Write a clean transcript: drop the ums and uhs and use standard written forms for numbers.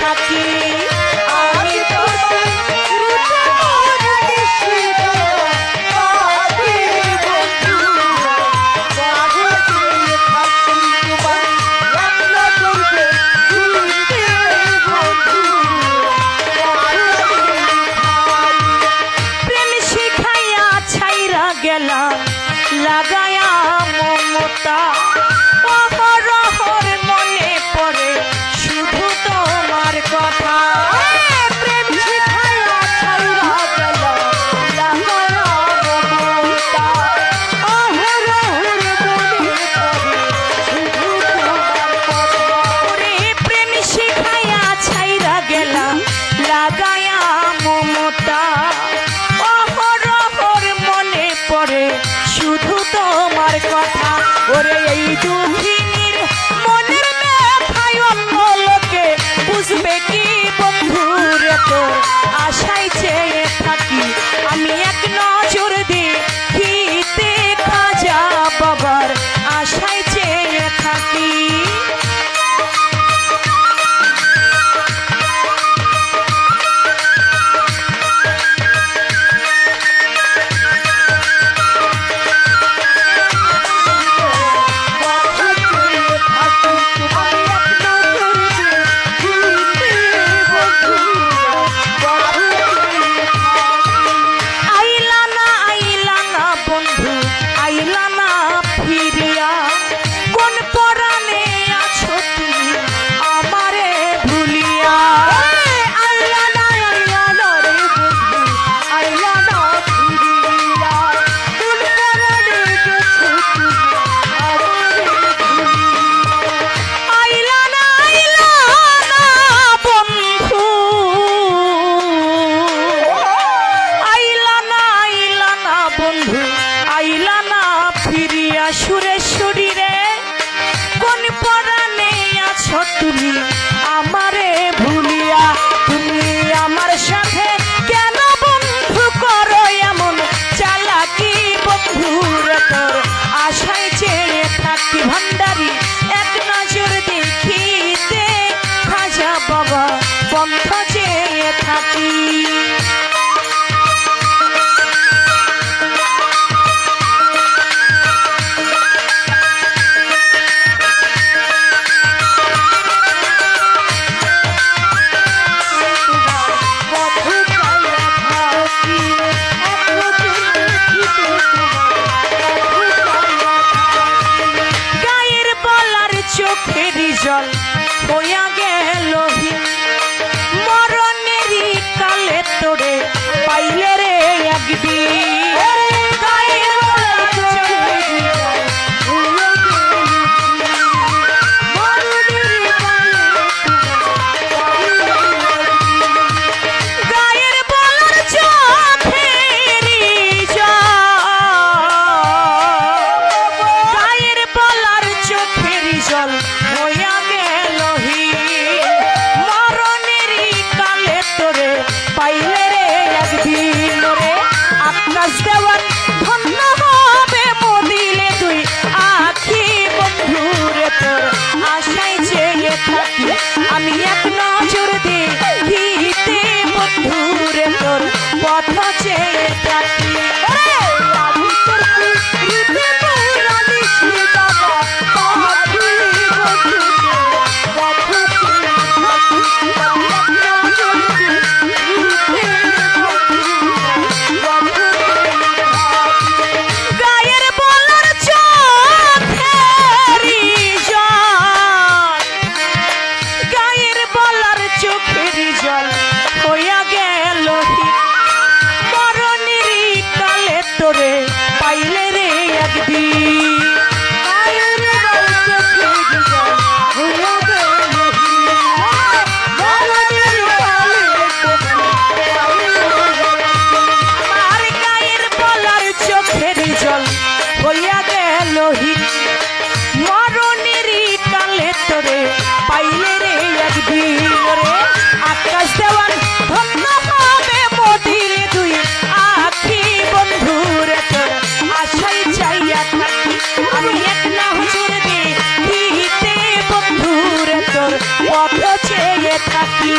থাকি আমি তো প্রেম শিখাইয়া ছাইরা গেলাম লাগায়া মমতা অহরহর মনে পড়ে শুধু তোমার কথা প্রেম শিখাইয়া ছাইরা গেলাম লাগায়া মমতা অহরহর মনে পড়ে শুধু তোমার কথা ওরে প্রেম শিখাইয়া ছাইরা গেলাম লাগায়া মমতা অহরহর মনে পড়ে শুধু তোমার কথা ওরে এই দুঃখিনীর মনের ব্যথায় অন্য লোকে বুঝবে কি বন্ধুরে তোর আশায় চেয়ে থাকি আমি এক নজর দেখিতে খাজা বাবার আশায় চেয়ে থাকি সুরেশ্বরী রে কোন পরাণে আছো তুমি আমারে ভুলিয়া তুমি আমার সাথে কেন বন্ধু করো এমন চালাকি বন্ধুর তোর আশায় চেয়ে থাকি ভান্ডারি এক নজর দেখিতে খাজা বাবা বন্ধ চেয়ে থাকি চোখের জল হইয়া গেল থাকি।